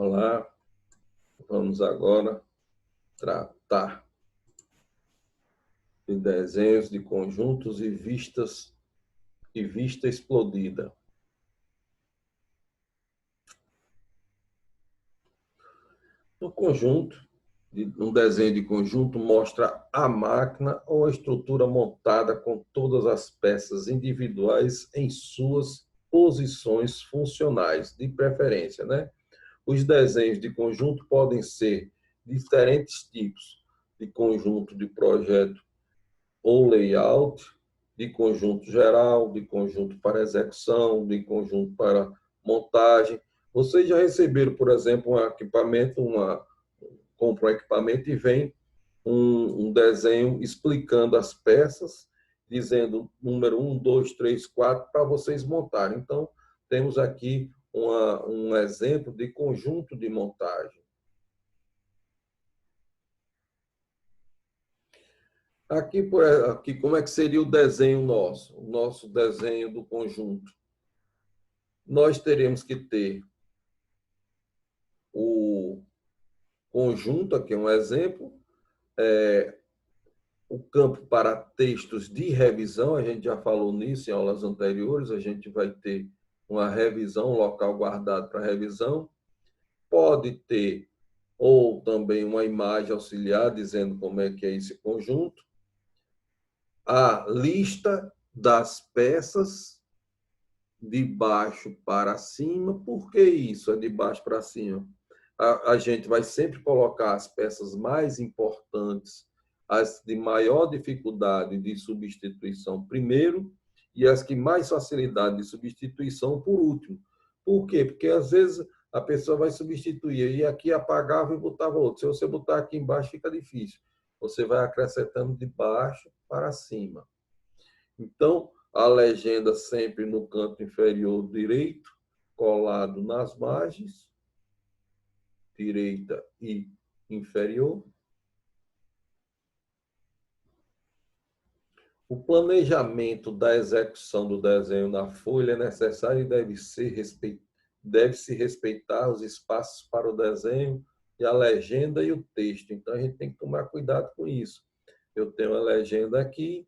Olá, vamos agora tratar de desenhos de conjuntos e vista explodida. No conjunto, um desenho de conjunto mostra a máquina ou a estrutura montada com todas as peças individuais em suas posições funcionais, de preferência, né? Os desenhos de conjunto podem ser diferentes tipos de conjunto de projeto ou layout, de conjunto geral, de conjunto para execução, de conjunto para montagem. Vocês já receberam, por exemplo, um equipamento, compra um equipamento e vem um desenho explicando as peças, dizendo número 1, 2, 3, 4, para vocês montarem. Então, temos aqui um exemplo de conjunto de montagem. Aqui, como é que seria o desenho nosso? O nosso desenho do conjunto. Nós teremos que ter o conjunto, aqui é um exemplo, o campo para textos de revisão, a gente já falou nisso em aulas anteriores, a gente vai ter uma revisão, um local guardado para revisão. Pode ter ou também uma imagem auxiliar dizendo como é que é esse conjunto. A lista das peças de baixo para cima. Por que isso é de baixo para cima? A gente vai sempre colocar as peças mais importantes, as de maior dificuldade de substituição primeiro e as que mais facilidade de substituição por último. Por quê? Porque às vezes a pessoa vai substituir e aqui apagava e botava outro. Se você botar aqui embaixo fica difícil. Você vai acrescentando de baixo para cima. Então, a legenda sempre no canto inferior direito, colado nas margens, direita e inferior. O planejamento da execução do desenho na folha é necessário e deve-se respeitar os espaços para o desenho e a legenda e o texto. Então, a gente tem que tomar cuidado com isso. Eu tenho a legenda aqui,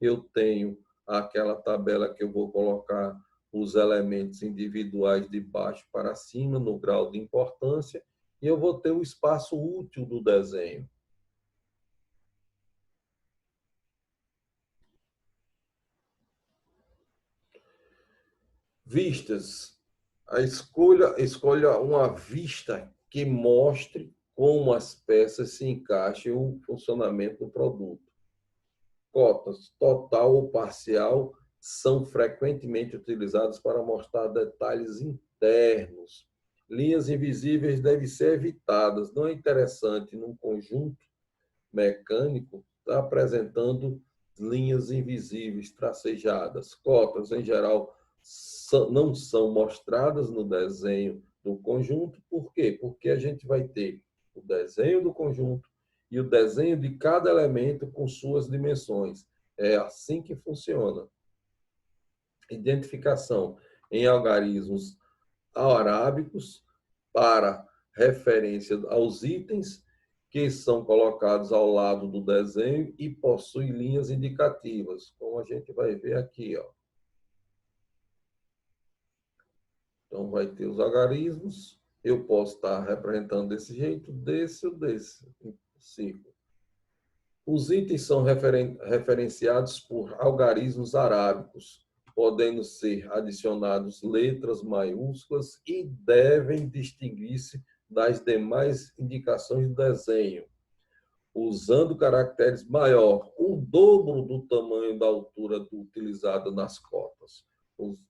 eu tenho aquela tabela que eu vou colocar os elementos individuais de baixo para cima, no grau de importância, e eu vou ter o espaço útil do desenho. Vistas. Escolha uma vista que mostre como as peças se encaixam no funcionamento do produto. Cotas, total ou parcial, são frequentemente utilizadas para mostrar detalhes internos. Linhas invisíveis devem ser evitadas. Não é interessante, num conjunto mecânico, estar apresentando linhas invisíveis tracejadas. Cotas, em geral, não são mostradas no desenho do conjunto. Por quê? Porque a gente vai ter o desenho do conjunto e o desenho de cada elemento com suas dimensões. É assim que funciona. Identificação em algarismos arábicos para referência aos itens que são colocados ao lado do desenho e possuem linhas indicativas, como a gente vai ver aqui, ó. Então, vai ter os algarismos. Eu posso estar representando desse jeito, desse ou desse círculo. Os itens são referenciados por algarismos arábicos, podendo ser adicionados letras maiúsculas e devem distinguir-se das demais indicações do desenho, usando caracteres maior, o dobro do tamanho da altura utilizada nas cotas.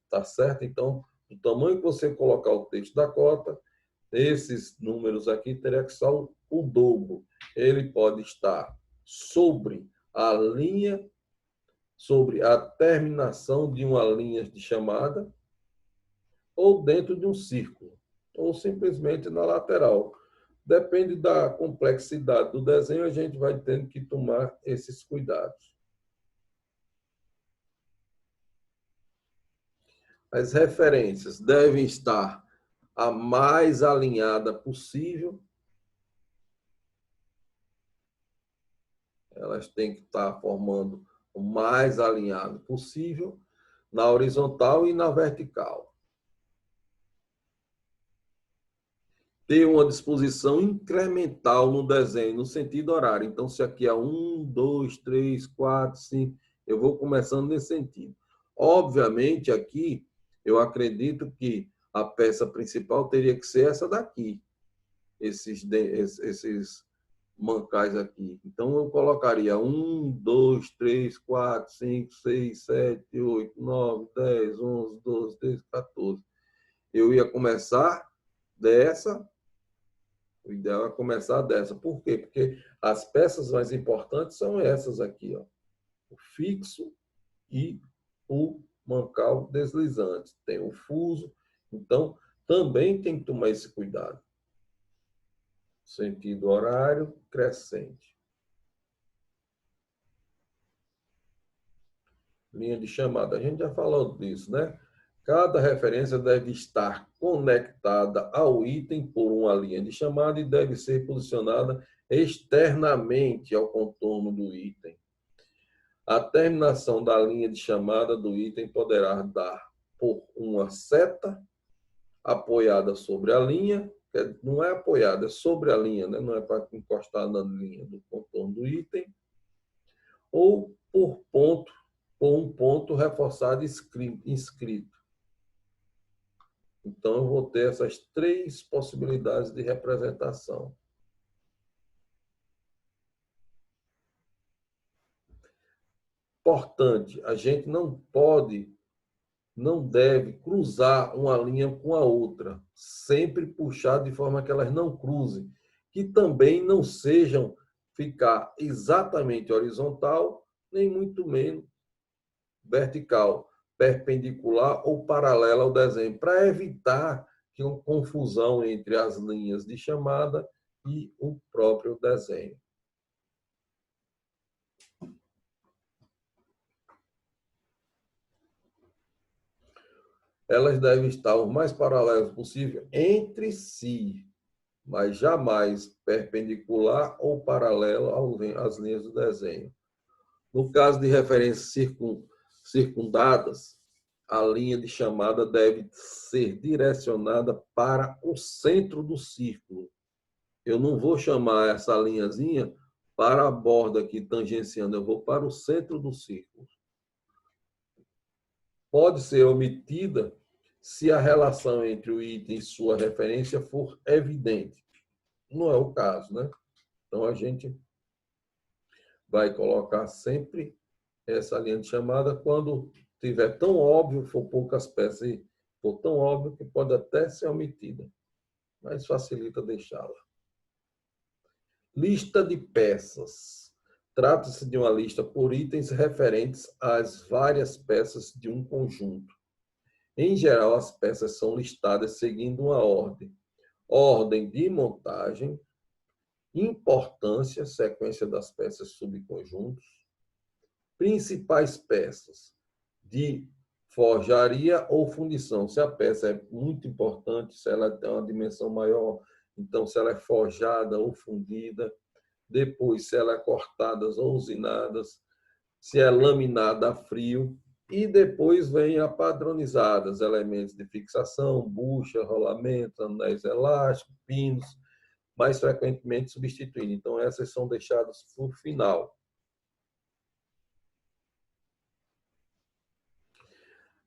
Tá certo? Então, o tamanho que você colocar o texto da cota, esses números aqui teria que ser o dobro. Ele pode estar sobre a linha, sobre a terminação de uma linha de chamada, ou dentro de um círculo, ou simplesmente na lateral. Depende da complexidade do desenho, a gente vai tendo que tomar esses cuidados. As referências devem estar a mais alinhada possível. Elas têm que estar formando o mais alinhado possível na horizontal e na vertical. Ter uma disposição incremental no desenho, no sentido horário. Então, se aqui é 1, 2, 3, 4, 5, eu vou começando nesse sentido. Obviamente, aqui, eu acredito que a peça principal teria que ser essa daqui, esses mancais aqui. Então, eu colocaria 1, 2, 3, 4, 5, 6, 7, 8, 9, 10, 11, 12, 13, 14. Eu ia começar dessa. O ideal é começar dessa. Por quê? Porque as peças mais importantes são essas aqui, ó. O fixo e o mancal deslizante. Tem o fuso. Então, também tem que tomar esse cuidado. Sentido horário crescente. Linha de chamada. A gente já falou disso, né? Cada referência deve estar conectada ao item por uma linha de chamada e deve ser posicionada externamente ao contorno do item. A terminação da linha de chamada do item poderá dar por uma seta apoiada sobre a linha, não é apoiada, é sobre a linha, né? Não é para encostar na linha do contorno do item, ou por ponto, ou um ponto reforçado inscrito. Então, eu vou ter essas três possibilidades de representação. Importante, a gente não deve cruzar uma linha com a outra. Sempre puxar de forma que elas não cruzem. Que também não sejam ficar exatamente horizontal, nem muito menos vertical, perpendicular ou paralela ao desenho, para evitar que uma confusão entre as linhas de chamada e o próprio desenho. Elas devem estar o mais paralelas possível entre si, mas jamais perpendicular ou paralela às linhas do desenho. No caso de referências circundadas, a linha de chamada deve ser direcionada para o centro do círculo. Eu não vou chamar essa linhazinha para a borda aqui tangenciando, eu vou para o centro do círculo. Pode ser omitida se a relação entre o item e sua referência for evidente. Não é o caso, né? Então, a gente vai colocar sempre essa linha de chamada quando tiver tão óbvio, for poucas peças e for tão óbvio que pode até ser omitida, mas facilita deixá-la. Lista de peças. Trata-se de uma lista por itens referentes às várias peças de um conjunto. Em geral, as peças são listadas seguindo uma ordem. Ordem de montagem, importância, sequência das peças subconjuntos, principais peças de forjaria ou fundição. Se a peça é muito importante, se ela tem uma dimensão maior, então se ela é forjada ou fundida, depois se ela é cortada ou usinadas, se é laminada a frio, e depois vem a padronizadas, elementos de fixação, bucha, rolamento, anéis elásticos, pinos, mais frequentemente substituindo. Então, essas são deixadas por final.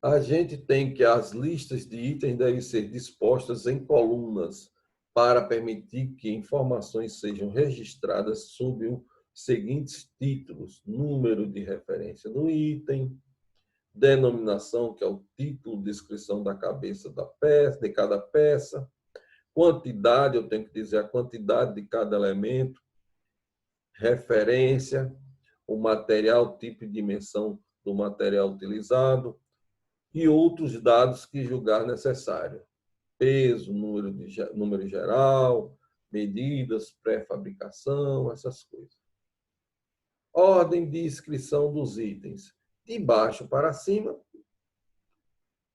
A gente tem que as listas de itens devem ser dispostas em colunas para permitir que informações sejam registradas sob os seguintes títulos: número de referência do item, denominação, que é o título, descrição da cabeça da peça, de cada peça, quantidade, eu tenho que dizer a quantidade de cada elemento, referência, o material, tipo e dimensão do material utilizado e outros dados que julgar necessário. Peso, número geral, medidas, pré-fabricação, essas coisas. Ordem de inscrição dos itens. De baixo para cima,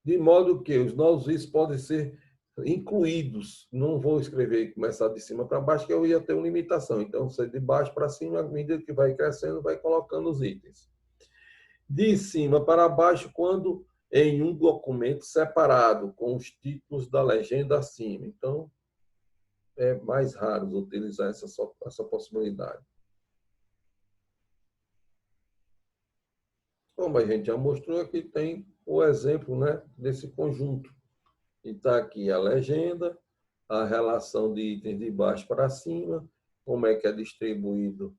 de modo que os novos itens podem ser incluídos. Não vou escrever e começar de cima para baixo, que eu ia ter uma limitação. Então, você de baixo para cima, à medida que vai crescendo, vai colocando os itens. De cima para baixo, quando em um documento separado, com os títulos da legenda acima. Então, é mais raro utilizar essa possibilidade. Como a gente já mostrou, aqui tem o exemplo, né, desse conjunto. E está aqui a legenda, a relação de itens de baixo para cima, como é que é distribuído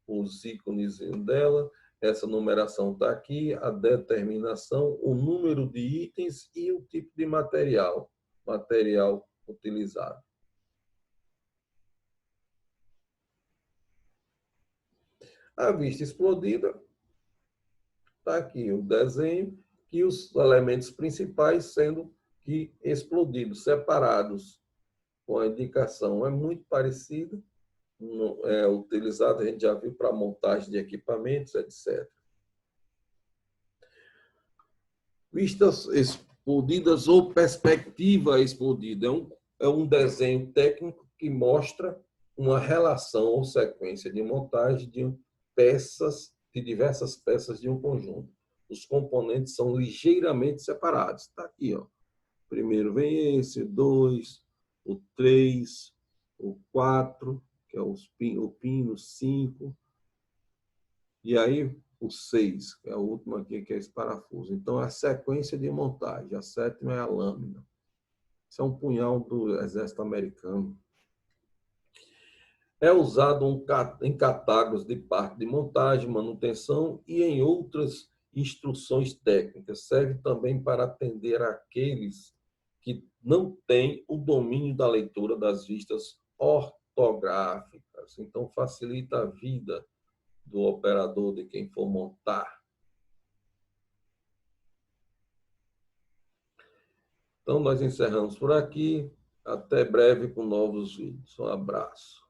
os ícones dela, essa numeração está aqui, a determinação, o número de itens e o tipo de material utilizado. A vista explodida, está aqui o desenho e os elementos principais sendo que explodidos, separados, com a indicação é muito parecida, é utilizado, a gente já viu para montagem de equipamentos, etc. Vistas explodidas ou perspectiva explodida é um desenho técnico que mostra uma relação ou sequência de montagem de peças, de diversas peças de um conjunto. Os componentes são ligeiramente separados. Está aqui, ó. Primeiro vem esse, 2, o 3, o 4, que é o pino, 5, e aí o 6, que é o último aqui, que é esse parafuso. Então, a sequência de montagem. A sétima é a lâmina. Isso é um punhal do exército americano. É usado em catálogos de parte de montagem, manutenção e em outras instruções técnicas. Serve também para atender aqueles que não têm o domínio da leitura das vistas ortográficas. Então, facilita a vida do operador, de quem for montar. Então, nós encerramos por aqui. Até breve com novos vídeos. Um abraço.